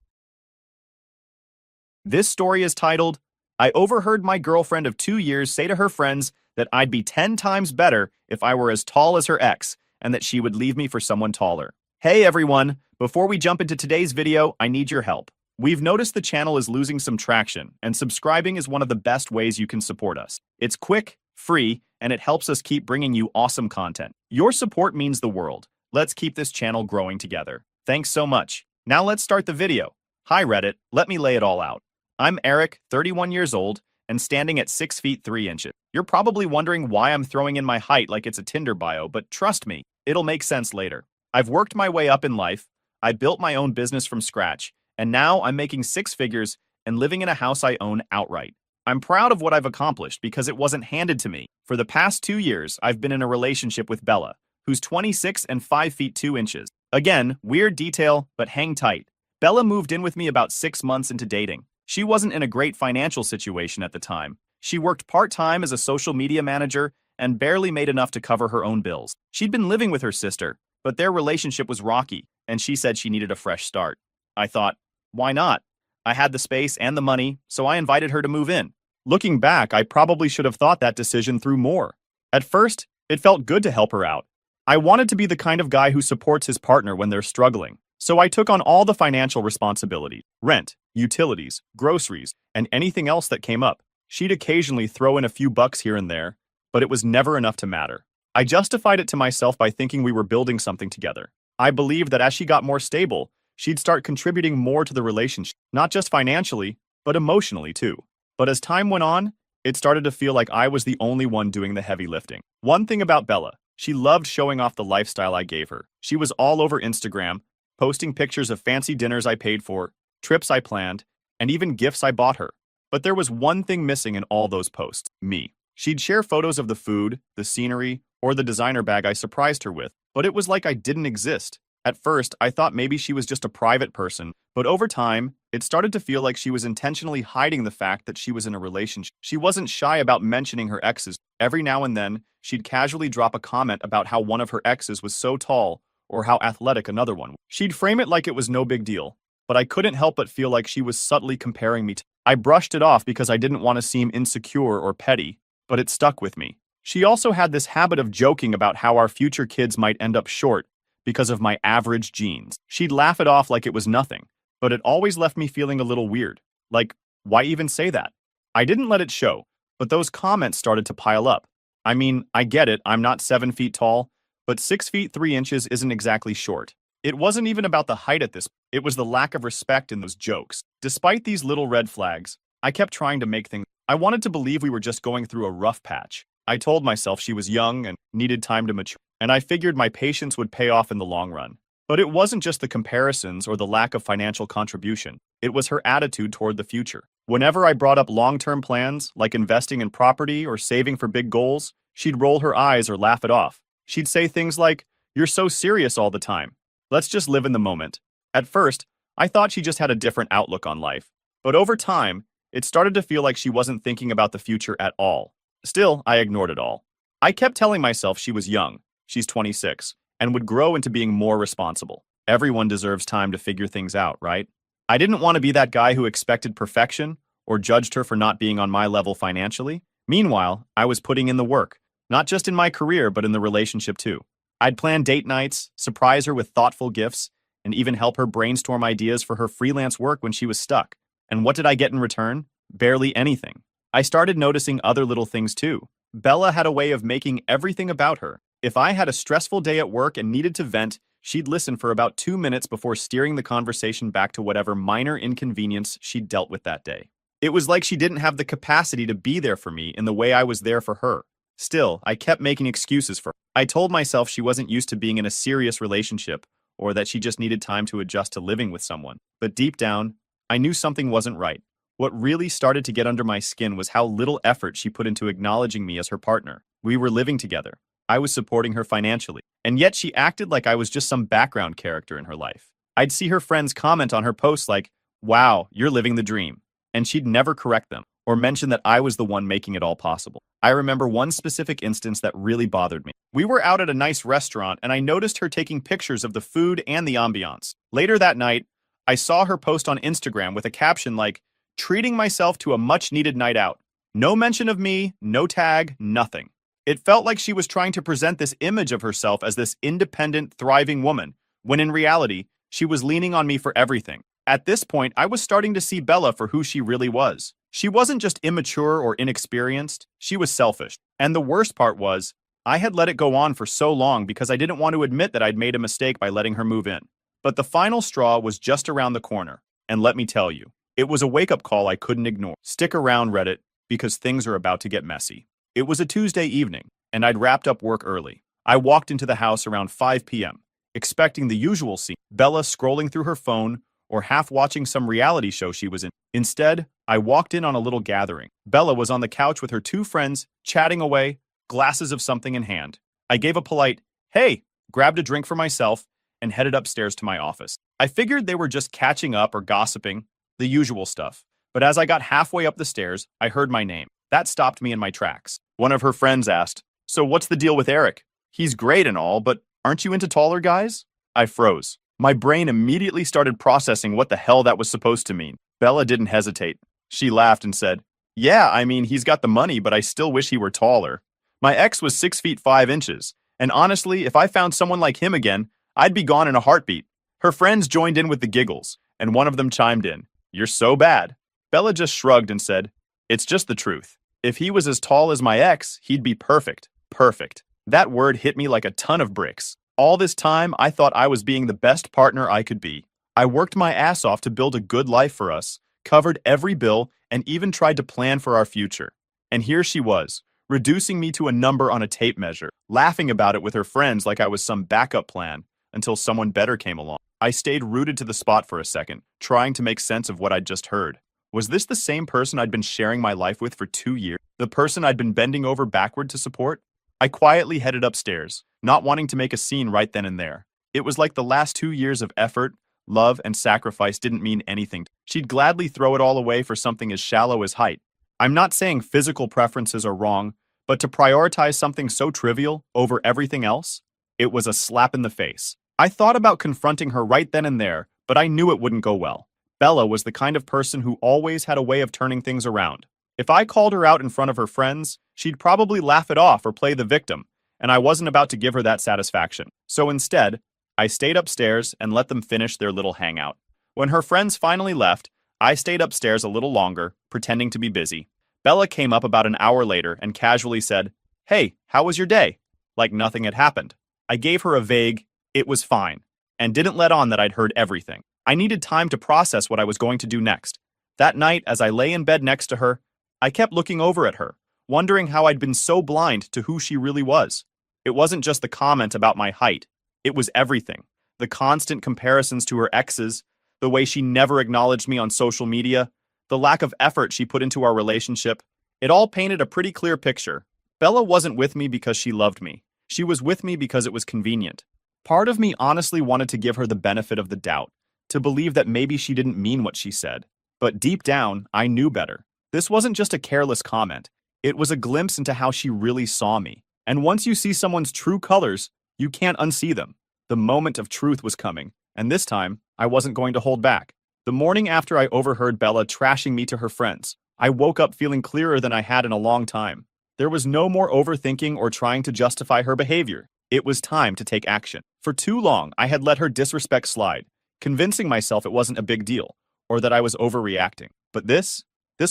This story is titled, I overheard my girlfriend of 2 years say to her friends that I'd be 10 times better if I were as tall as her ex, and that she would leave me for someone taller. Hey everyone, before we jump into today's video, I need your help. We've noticed the channel is losing some traction, and subscribing is one of the best ways you can support us. It's quick, free, and it helps us keep bringing you awesome content. Your support means the world. Let's keep this channel growing together. Thanks so much. Now let's start the video. Hi Reddit, let me lay it all out. I'm Eric, 31 years old, and standing at 6 feet 3 inches. You're probably wondering why I'm throwing in my height like it's a Tinder bio, but trust me, it'll make sense later. I've worked my way up in life, I built my own business from scratch, and now I'm making 6 figures and living in a house I own outright. I'm proud of what I've accomplished because it wasn't handed to me. For the past 2 years, I've been in a relationship with Bella, who's 26 and 5 feet 2 inches. Again, weird detail, but hang tight. Bella moved in with me about 6 months into dating. She wasn't in a great financial situation at the time. She worked part-time as a social media manager and barely made enough to cover her own bills. She'd been living with her sister, but their relationship was rocky, and she said she needed a fresh start. I thought, why not? I had the space and the money, so I invited her to move in. Looking back, I probably should have thought that decision through more. At first, it felt good to help her out. I wanted to be the kind of guy who supports his partner when they're struggling. So I took on all the financial responsibility, rent, utilities, groceries, and anything else that came up. She'd occasionally throw in a few bucks here and there, but it was never enough to matter. I justified it to myself by thinking we were building something together. I believed that as she got more stable, she'd start contributing more to the relationship, not just financially, but emotionally too. But as time went on, it started to feel like I was the only one doing the heavy lifting. One thing about Bella, she loved showing off the lifestyle I gave her. She was all over Instagram, posting pictures of fancy dinners I paid for, trips I planned, and even gifts I bought her. But there was one thing missing in all those posts, me. She'd share photos of the food, the scenery, or the designer bag I surprised her with, but it was like I didn't exist. At first, I thought maybe she was just a private person, but over time, it started to feel like she was intentionally hiding the fact that she was in a relationship. She wasn't shy about mentioning her exes. Every now and then, she'd casually drop a comment about how one of her exes was so tall, or how athletic another one was. She'd frame it like it was no big deal, but I couldn't help but feel like she was subtly comparing me to. I brushed it off because I didn't want to seem insecure or petty, but it stuck with me. She also had this habit of joking about how our future kids might end up short because of my average genes. She'd laugh it off like it was nothing, but it always left me feeling a little weird. Like, why even say that? I didn't let it show, but those comments started to pile up. I mean, I get it, I'm not 7 feet tall, but 6 feet 3 inches isn't exactly short. It wasn't even about the height at this point. It was the lack of respect in those jokes. Despite these little red flags, I kept trying to make things. I wanted to believe we were just going through a rough patch. I told myself she was young and needed time to mature, and I figured my patience would pay off in the long run. But it wasn't just the comparisons or the lack of financial contribution. It was her attitude toward the future. Whenever I brought up long-term plans, like investing in property or saving for big goals, she'd roll her eyes or laugh it off. She'd say things like, "You're so serious all the time. Let's just live in the moment." At first, I thought she just had a different outlook on life. But over time, it started to feel like she wasn't thinking about the future at all. Still, I ignored it all. I kept telling myself she was young, she's 26, and would grow into being more responsible. Everyone deserves time to figure things out, right? I didn't want to be that guy who expected perfection or judged her for not being on my level financially. Meanwhile, I was putting in the work, not just in my career, but in the relationship too. I'd plan date nights, surprise her with thoughtful gifts, and even help her brainstorm ideas for her freelance work when she was stuck. And what did I get in return? Barely anything. I started noticing other little things too. Bella had a way of making everything about her. If I had a stressful day at work and needed to vent, she'd listen for about 2 minutes before steering the conversation back to whatever minor inconvenience she'd dealt with that day. It was like she didn't have the capacity to be there for me in the way I was there for her. Still, I kept making excuses for her. I told myself she wasn't used to being in a serious relationship, or that she just needed time to adjust to living with someone. But deep down, I knew something wasn't right. What really started to get under my skin was how little effort she put into acknowledging me as her partner. We were living together. I was supporting her financially. And yet she acted like I was just some background character in her life. I'd see her friends comment on her posts like, "Wow, you're living the dream." And she'd never correct them or mention that I was the one making it all possible. I remember one specific instance that really bothered me. We were out at a nice restaurant and I noticed her taking pictures of the food and the ambiance. Later that night, I saw her post on Instagram with a caption like, "Treating myself to a much-needed night out." No mention of me, no tag, nothing. It felt like she was trying to present this image of herself as this independent, thriving woman, when in reality, she was leaning on me for everything. At this point, I was starting to see Bella for who she really was. She wasn't just immature or inexperienced, she was selfish. And the worst part was, I had let it go on for so long because I didn't want to admit that I'd made a mistake by letting her move in. But the final straw was just around the corner, and let me tell you, it was a wake-up call I couldn't ignore. Stick around, Reddit, because things are about to get messy. It was a Tuesday evening, and I'd wrapped up work early. I walked into the house around 5 p.m., expecting the usual scene, Bella scrolling through her phone or half watching some reality show she was in. Instead, I walked in on a little gathering. Bella was on the couch with her 2 friends, chatting away, glasses of something in hand. I gave a polite, "Hey," grabbed a drink for myself, and headed upstairs to my office. I figured they were just catching up or gossiping, the usual stuff. But as I got halfway up the stairs, I heard my name. That stopped me in my tracks. One of her friends asked, "So what's the deal with Eric? He's great and all, but aren't you into taller guys?" I froze. My brain immediately started processing what the hell that was supposed to mean. Bella didn't hesitate. She laughed and said, "Yeah, I mean, he's got the money, but I still wish he were taller. My ex was 6 feet 5 inches, and honestly, if I found someone like him again, I'd be gone in a heartbeat." Her friends joined in with the giggles, and one of them chimed in, "You're so bad." Bella just shrugged and said, "It's just the truth. If he was as tall as my ex, he'd be perfect. Perfect." That word hit me like a ton of bricks. All this time, I thought I was being the best partner I could be. I worked my ass off to build a good life for us, covered every bill, and even tried to plan for our future. And here she was, reducing me to a number on a tape measure, laughing about it with her friends like I was some backup plan, until someone better came along. I stayed rooted to the spot for a second, trying to make sense of what I'd just heard. Was this the same person I'd been sharing my life with for 2 years? The person I'd been bending over backward to support? I quietly headed upstairs, not wanting to make a scene right then and there. It was like the last 2 years of effort, love, and sacrifice didn't mean anything. She'd gladly throw it all away for something as shallow as height. I'm not saying physical preferences are wrong, but to prioritize something so trivial over everything else, it was a slap in the face. I thought about confronting her right then and there, but I knew it wouldn't go well. Bella was the kind of person who always had a way of turning things around. If I called her out in front of her friends, she'd probably laugh it off or play the victim, and I wasn't about to give her that satisfaction. So instead, I stayed upstairs and let them finish their little hangout. When her friends finally left, I stayed upstairs a little longer, pretending to be busy. Bella came up about an hour later and casually said, "Hey, how was your day?" Like nothing had happened. I gave her a vague, "It was fine," and didn't let on that I'd heard everything. I needed time to process what I was going to do next. That night, as I lay in bed next to her, I kept looking over at her, wondering how I'd been so blind to who she really was. It wasn't just the comment about my height. It was everything. The constant comparisons to her exes, the way she never acknowledged me on social media, the lack of effort she put into our relationship. It all painted a pretty clear picture. Bella wasn't with me because she loved me. She was with me because it was convenient. Part of me honestly wanted to give her the benefit of the doubt, to believe that maybe she didn't mean what she said. But deep down, I knew better. This wasn't just a careless comment. It was a glimpse into how she really saw me. And once you see someone's true colors, you can't unsee them. The moment of truth was coming, and this time, I wasn't going to hold back. The morning after I overheard Bella trashing me to her friends, I woke up feeling clearer than I had in a long time. There was no more overthinking or trying to justify her behavior. It was time to take action. For too long, I had let her disrespect slide, convincing myself it wasn't a big deal, or that I was overreacting. But this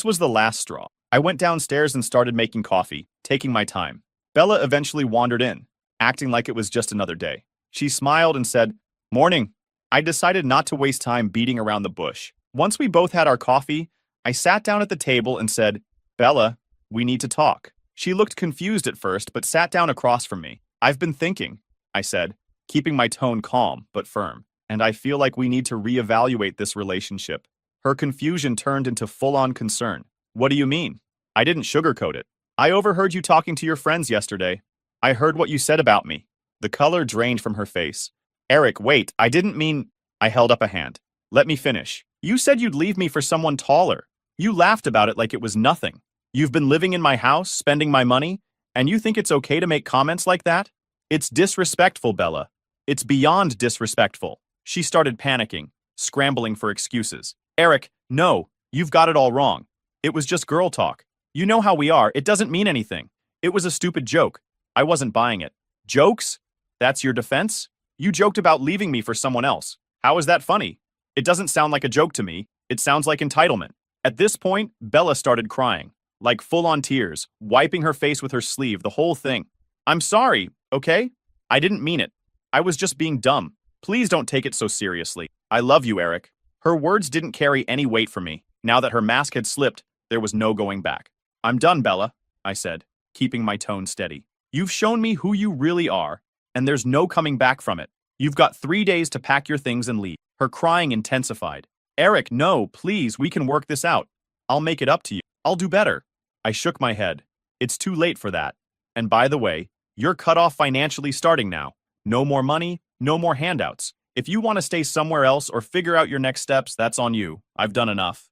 was the last straw. I went downstairs and started making coffee, taking my time. Bella eventually wandered in, acting like it was just another day. She smiled and said, "Morning." I decided not to waste time beating around the bush. Once we both had our coffee, I sat down at the table and said, "Bella, we need to talk." She looked confused at first, but sat down across from me. "I've been thinking," I said, keeping my tone calm but firm, "and I feel like we need to reevaluate this relationship." Her confusion turned into full-on concern. "What do you mean?" I didn't sugarcoat it. "I overheard you talking to your friends yesterday. I heard what you said about me." The color drained from her face. "Eric, wait, I didn't mean—" I held up a hand. "Let me finish. You said you'd leave me for someone taller. You laughed about it like it was nothing. You've been living in my house, spending my money, and you think it's okay to make comments like that? It's disrespectful, Bella. It's beyond disrespectful." She started panicking, scrambling for excuses. "Eric, no, you've got it all wrong. It was just girl talk. You know how we are, it doesn't mean anything. It was a stupid joke. I wasn't buying it." "Jokes? That's your defense? You joked about leaving me for someone else. How is that funny? It doesn't sound like a joke to me. It sounds like entitlement." At this point, Bella started crying, like full-on tears, wiping her face with her sleeve, the whole thing. "I'm sorry, okay? I didn't mean it. I was just being dumb. Please don't take it so seriously. I love you, Eric." Her words didn't carry any weight for me. Now that her mask had slipped, there was no going back. "I'm done, Bella," I said, keeping my tone steady. "You've shown me who you really are, and there's no coming back from it. You've got 3 days to pack your things and leave." Her crying intensified. "Eric, no, please, we can work this out. I'll make it up to you. I'll do better." I shook my head. "It's too late for that. And by the way, you're cut off financially starting now. No more money, no more handouts. If you want to stay somewhere else or figure out your next steps, that's on you. I've done enough.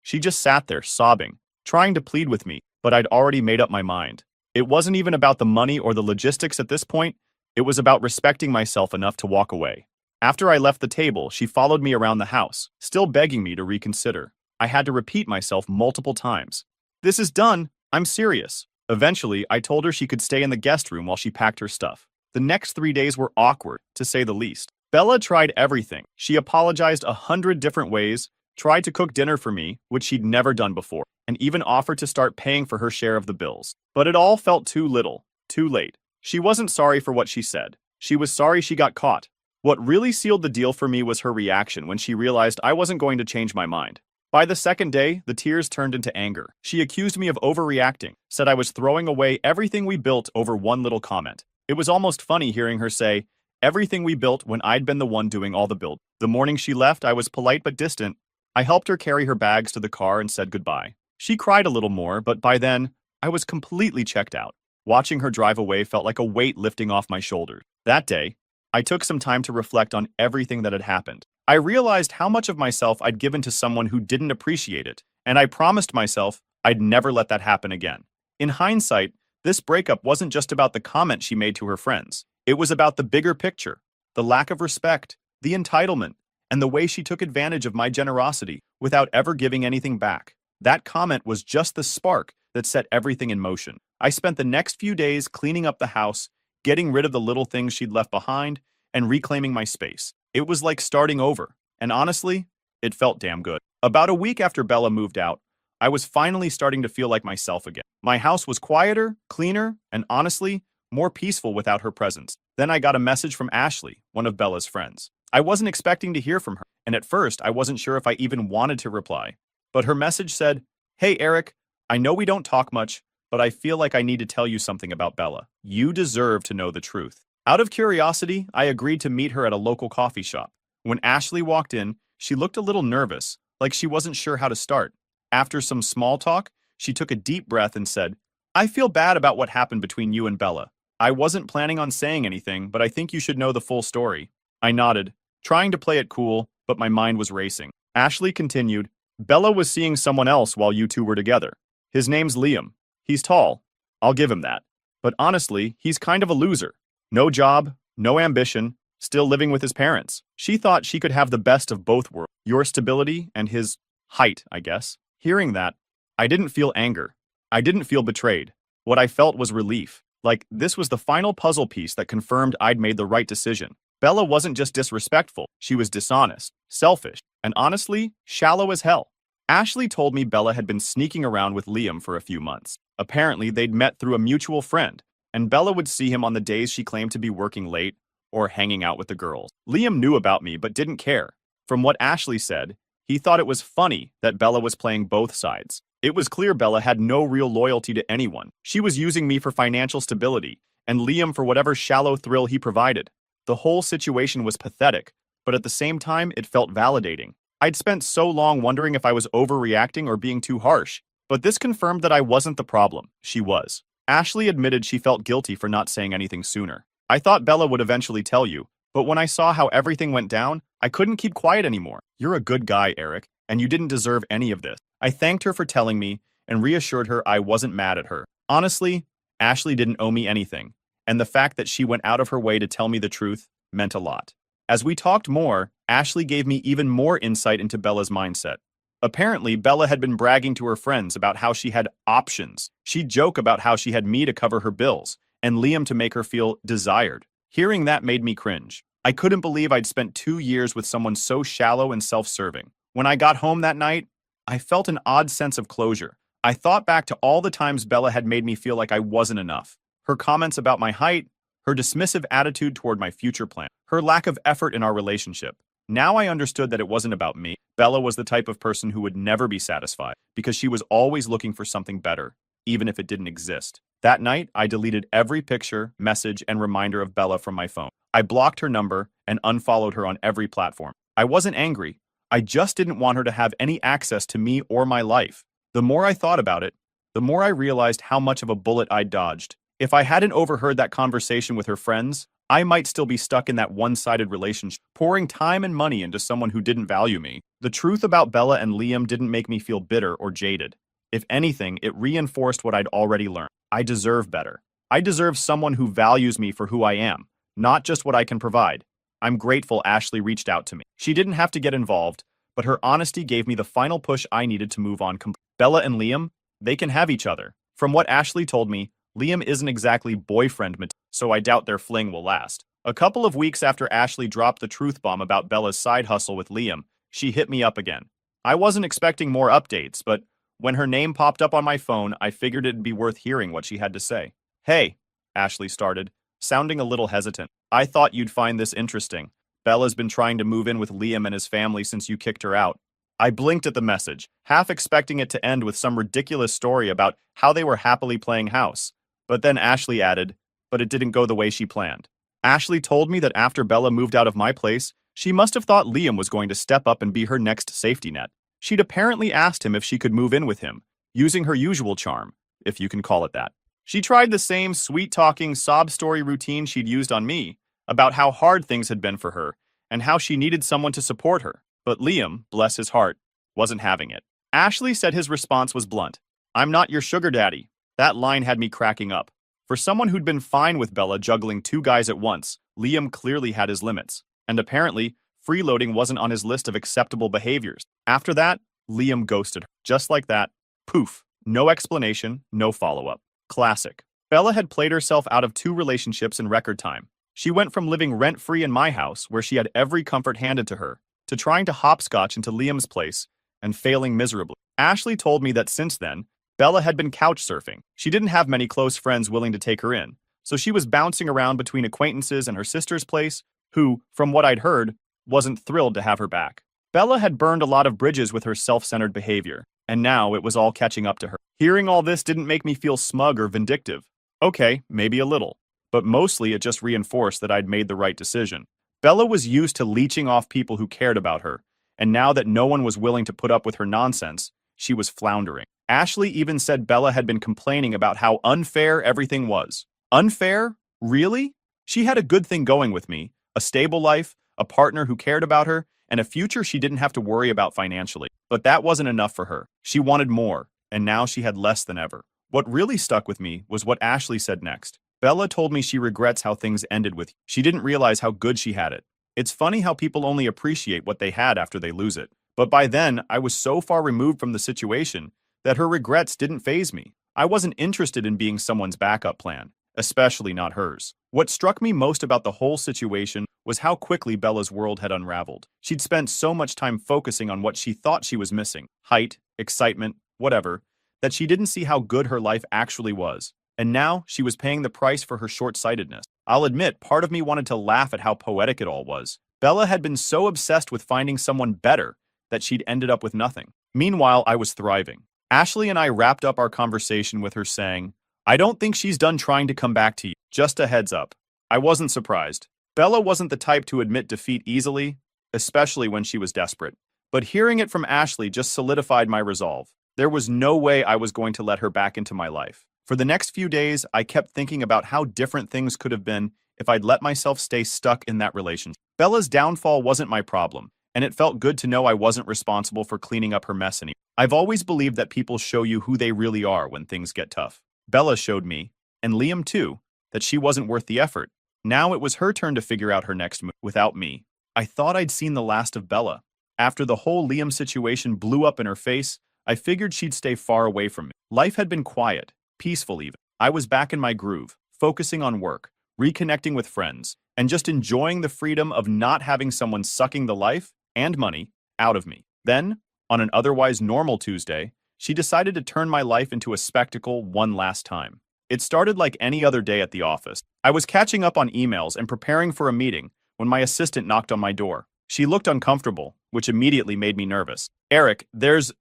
She just sat there, sobbing, trying to plead with me, but I'd already made up my mind. It wasn't even about the money or the logistics at this point. It was about respecting myself enough to walk away. After I left the table, she followed me around the house, still begging me to reconsider. I had to repeat myself multiple times. "This is done. I'm serious." Eventually, I told her she could stay in the guest room while she packed her stuff. The next 3 days were awkward, to say the least. Bella tried everything. She apologized 100 different ways, tried to cook dinner for me, which she'd never done before, and even offered to start paying for her share of the bills. But it all felt too little, too late. She wasn't sorry for what she said. She was sorry she got caught. What really sealed the deal for me was her reaction when she realized I wasn't going to change my mind. By the second day, the tears turned into anger. She accused me of overreacting, said I was throwing away everything we built over one little comment. It was almost funny hearing her say, everything we built when I'd been the one doing all the build. The morning she left, I was polite but distant. I helped her carry her bags to the car and said goodbye. She cried a little more, but by then, I was completely checked out. Watching her drive away felt like a weight lifting off my shoulders. That day, I took some time to reflect on everything that had happened. I realized how much of myself I'd given to someone who didn't appreciate it, and I promised myself I'd never let that happen again. In hindsight, this breakup wasn't just about the comment she made to her friends. It was about the bigger picture, the lack of respect, the entitlement, and the way she took advantage of my generosity without ever giving anything back. That comment was just the spark that set everything in motion. I spent the next few days cleaning up the house, getting rid of the little things she'd left behind, and reclaiming my space. It was like starting over, and honestly, it felt damn good. About a week after Bella moved out, I was finally starting to feel like myself again. My house was quieter, cleaner, and honestly, more peaceful without her presence. Then I got a message from Ashley, one of Bella's friends. I wasn't expecting to hear from her, and at first I wasn't sure if I even wanted to reply. But her message said, "Hey Eric, I know we don't talk much, but I feel like I need to tell you something about Bella. You deserve to know the truth." Out of curiosity, I agreed to meet her at a local coffee shop. When Ashley walked in, she looked a little nervous, like she wasn't sure how to start. After some small talk, she took a deep breath and said, "I feel bad about what happened between you and Bella. I wasn't planning on saying anything, but I think you should know the full story." I nodded, trying to play it cool, but my mind was racing. Ashley continued, "Bella was seeing someone else while you two were together. His name's Liam. He's tall. I'll give him that. But honestly, he's kind of a loser. No job, no ambition, still living with his parents. She thought she could have the best of both worlds, your stability and his height, I guess. Hearing that, I didn't feel anger. I didn't feel betrayed. What I felt was relief. Like, this was the final puzzle piece that confirmed I'd made the right decision. Bella wasn't just disrespectful, she was dishonest, selfish, and honestly, shallow as hell. Ashley told me Bella had been sneaking around with Liam for a few months. Apparently, they'd met through a mutual friend, and Bella would see him on the days she claimed to be working late or hanging out with the girls. Liam knew about me but didn't care. From what Ashley said, he thought it was funny that Bella was playing both sides. It was clear Bella had no real loyalty to anyone. She was using me for financial stability, and Liam for whatever shallow thrill he provided. The whole situation was pathetic, but at the same time, it felt validating. I'd spent so long wondering if I was overreacting or being too harsh, but this confirmed that I wasn't the problem. She was. Ashley admitted she felt guilty for not saying anything sooner. I thought Bella would eventually tell you, but when I saw how everything went down, I couldn't keep quiet anymore. You're a good guy, Eric, and you didn't deserve any of this. I thanked her for telling me and reassured her I wasn't mad at her. Honestly, Ashley didn't owe me anything, and the fact that she went out of her way to tell me the truth meant a lot. As we talked more, Ashley gave me even more insight into Bella's mindset. Apparently, Bella had been bragging to her friends about how she had options. She'd joke about how she had me to cover her bills, and Liam to make her feel desired. Hearing that made me cringe. I couldn't believe I'd spent 2 years with someone so shallow and self-serving. When I got home that night, I felt an odd sense of closure. I thought back to all the times Bella had made me feel like I wasn't enough. Her comments about my height, her dismissive attitude toward my future plan, her lack of effort in our relationship. Now I understood that it wasn't about me. Bella was the type of person who would never be satisfied because she was always looking for something better, even if it didn't exist. That night, I deleted every picture, message, and reminder of Bella from my phone. I blocked her number and unfollowed her on every platform. I wasn't angry. I just didn't want her to have any access to me or my life. The more I thought about it, the more I realized how much of a bullet I'd dodged. If I hadn't overheard that conversation with her friends, I might still be stuck in that one-sided relationship, pouring time and money into someone who didn't value me. The truth about Bella and Liam didn't make me feel bitter or jaded. If anything, it reinforced what I'd already learned. I deserve better. I deserve someone who values me for who I am, not just what I can provide. I'm grateful Ashley reached out to me. She didn't have to get involved, but her honesty gave me the final push I needed to move on. Bella and Liam, they can have each other. From what Ashley told me, Liam isn't exactly boyfriend material, so I doubt their fling will last. A couple of weeks after Ashley dropped the truth bomb about Bella's side hustle with Liam, she hit me up again. I wasn't expecting more updates, but when her name popped up on my phone, I figured it'd be worth hearing what she had to say. Hey, Ashley started, sounding a little hesitant. I thought you'd find this interesting. Bella's been trying to move in with Liam and his family since you kicked her out. I blinked at the message, half expecting it to end with some ridiculous story about how they were happily playing house. But then Ashley added, but it didn't go the way she planned. Ashley told me that after Bella moved out of my place, she must have thought Liam was going to step up and be her next safety net. She'd apparently asked him if she could move in with him, using her usual charm, if you can call it that. She tried the same sweet-talking sob story routine she'd used on me, about how hard things had been for her, and how she needed someone to support her. But Liam, bless his heart, wasn't having it. Ashley said his response was blunt. I'm not your sugar daddy. That line had me cracking up. For someone who'd been fine with Bella juggling 2 guys at once, Liam clearly had his limits. And apparently, freeloading wasn't on his list of acceptable behaviors. After that, Liam ghosted her. Just like that, poof. No explanation, no follow-up. Classic. Bella had played herself out of 2 relationships in record time. She went from living rent-free in my house, where she had every comfort handed to her, to trying to hopscotch into Liam's place and failing miserably. Ashley told me that since then, Bella had been couch surfing. She didn't have many close friends willing to take her in, so she was bouncing around between acquaintances and her sister's place, who, from what I'd heard, wasn't thrilled to have her back. Bella had burned a lot of bridges with her self-centered behavior, and now it was all catching up to her. Hearing all this didn't make me feel smug or vindictive. Okay, maybe a little, but mostly it just reinforced that I'd made the right decision. Bella was used to leeching off people who cared about her, and now that no one was willing to put up with her nonsense, she was floundering. Ashley even said Bella had been complaining about how unfair everything was. Unfair? Really? She had a good thing going with me, a stable life, a partner who cared about her, and a future she didn't have to worry about financially. But that wasn't enough for her. She wanted more, and now she had less than ever. What really stuck with me was what Ashley said next. Bella told me she regrets how things ended with you. She didn't realize how good she had it. It's funny how people only appreciate what they had after they lose it. But by then, I was so far removed from the situation that her regrets didn't faze me. I wasn't interested in being someone's backup plan, especially not hers. What struck me most about the whole situation was how quickly Bella's world had unraveled. She'd spent so much time focusing on what she thought she was missing, height, excitement, whatever, that she didn't see how good her life actually was. And now she was paying the price for her short-sightedness. I'll admit, part of me wanted to laugh at how poetic it all was. Bella had been so obsessed with finding someone better that she'd ended up with nothing. Meanwhile, I was thriving. Ashley and I wrapped up our conversation with her saying, "I don't think she's done trying to come back to you. Just a heads up." I wasn't surprised. Bella wasn't the type to admit defeat easily, especially when she was desperate. But hearing it from Ashley just solidified my resolve. There was no way I was going to let her back into my life. For the next few days, I kept thinking about how different things could have been if I'd let myself stay stuck in that relationship. Bella's downfall wasn't my problem, and it felt good to know I wasn't responsible for cleaning up her mess anymore. I've always believed that people show you who they really are when things get tough. Bella showed me, and Liam too, that she wasn't worth the effort. Now it was her turn to figure out her next move without me. I thought I'd seen the last of Bella. After the whole Liam situation blew up in her face, I figured she'd stay far away from me. Life had been quiet, peaceful even. I was back in my groove, focusing on work, reconnecting with friends, and just enjoying the freedom of not having someone sucking the life and money out of me. Then, on an otherwise normal Tuesday, she decided to turn my life into a spectacle one last time. It started like any other day at the office. I was catching up on emails and preparing for a meeting when my assistant knocked on my door. She looked uncomfortable, which immediately made me nervous. "Eric, there's,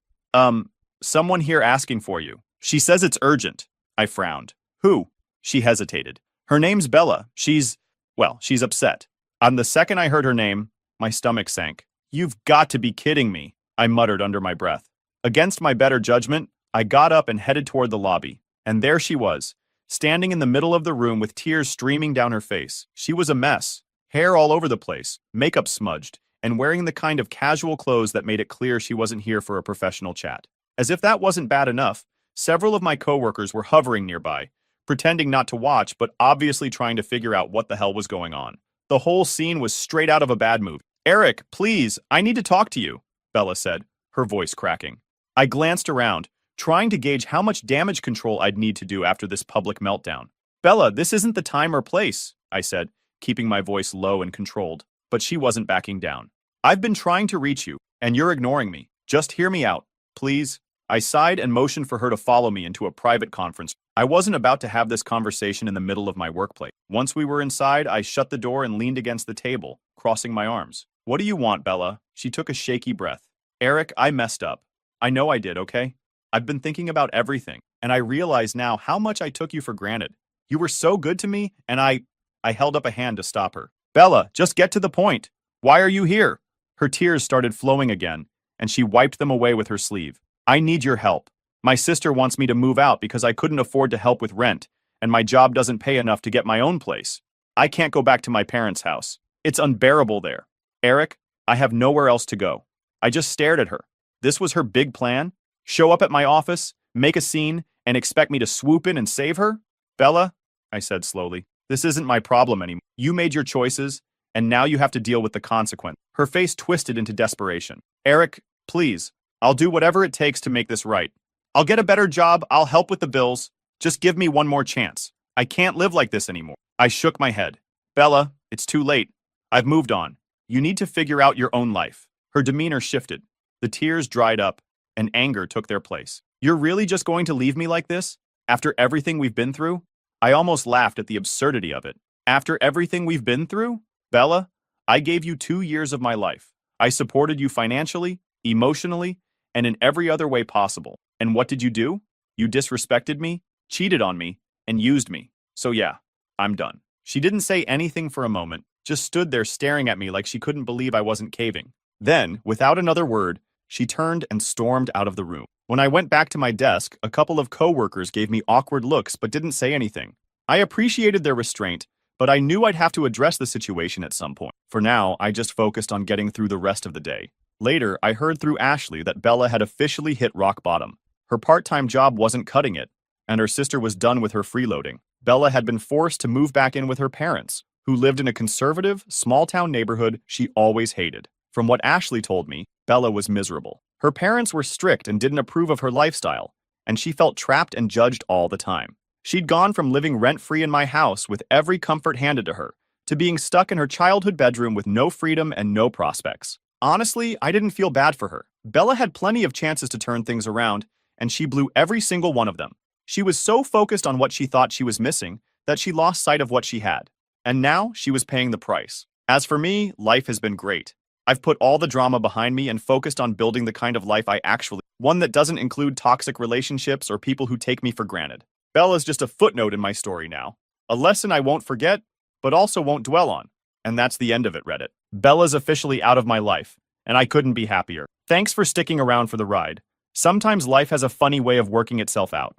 someone here asking for you. She says it's urgent." I frowned. "Who?" She hesitated. "Her name's Bella. She's upset." On the second I heard her name, my stomach sank. "You've got to be kidding me," I muttered under my breath. Against my better judgment, I got up and headed toward the lobby. And there she was, standing in the middle of the room with tears streaming down her face. She was a mess, hair all over the place, makeup smudged, and wearing the kind of casual clothes that made it clear she wasn't here for a professional chat. As if that wasn't bad enough, several of my coworkers were hovering nearby, pretending not to watch but obviously trying to figure out what the hell was going on. The whole scene was straight out of a bad movie. "Eric, please, I need to talk to you," Bella said, her voice cracking. I glanced around, trying to gauge how much damage control I'd need to do after this public meltdown. "Bella, this isn't the time or place," I said, keeping my voice low and controlled. But she wasn't backing down. "I've been trying to reach you, and you're ignoring me. Just hear me out, please." I sighed and motioned for her to follow me into a private conference. I wasn't about to have this conversation in the middle of my workplace. Once we were inside, I shut the door and leaned against the table, crossing my arms. "What do you want, Bella?" She took a shaky breath. "Eric, I messed up. I know I did, okay? I've been thinking about everything, and I realize now how much I took you for granted. You were so good to me, and I held up a hand to stop her. "Bella, just get to the point. Why are you here?" Her tears started flowing again, and she wiped them away with her sleeve. "I need your help. My sister wants me to move out because I couldn't afford to help with rent, and my job doesn't pay enough to get my own place. I can't go back to my parents' house. It's unbearable there. Eric, I have nowhere else to go." I just stared at her. This was her big plan? Show up at my office, make a scene, and expect me to swoop in and save her? "Bella," I said slowly, "this isn't my problem anymore. You made your choices, and now you have to deal with the consequence." Her face twisted into desperation. "Eric, please, I'll do whatever it takes to make this right. I'll get a better job, I'll help with the bills. Just give me one more chance. I can't live like this anymore." I shook my head. "Bella, it's too late. I've moved on. You need to figure out your own life." Her demeanor shifted. The tears dried up, and anger took their place. "You're really just going to leave me like this? After everything we've been through?" I almost laughed at the absurdity of it. "After everything we've been through? Bella, I gave you 2 years of my life. I supported you financially, emotionally, and in every other way possible. And what did you do? You disrespected me, cheated on me, and used me. So yeah, I'm done." She didn't say anything for a moment, just stood there staring at me like she couldn't believe I wasn't caving. Then, without another word, she turned and stormed out of the room. When I went back to my desk, a couple of coworkers gave me awkward looks but didn't say anything. I appreciated their restraint, but I knew I'd have to address the situation at some point. For now, I just focused on getting through the rest of the day. Later, I heard through Ashley that Bella had officially hit rock bottom. Her part-time job wasn't cutting it, and her sister was done with her freeloading. Bella had been forced to move back in with her parents, who lived in a conservative, small-town neighborhood she always hated. From what Ashley told me, Bella was miserable. Her parents were strict and didn't approve of her lifestyle, and she felt trapped and judged all the time. She'd gone from living rent-free in my house with every comfort handed to her, to being stuck in her childhood bedroom with no freedom and no prospects. Honestly, I didn't feel bad for her. Bella had plenty of chances to turn things around, and she blew every single one of them. She was so focused on what she thought she was missing that she lost sight of what she had. And now she was paying the price. As for me, life has been great. I've put all the drama behind me and focused on building the kind of life I actually want, one that doesn't include toxic relationships or people who take me for granted. Bella's just a footnote in my story now. A lesson I won't forget, but also won't dwell on. And that's the end of it, Reddit. Bella's officially out of my life, and I couldn't be happier. Thanks for sticking around for the ride. Sometimes life has a funny way of working itself out.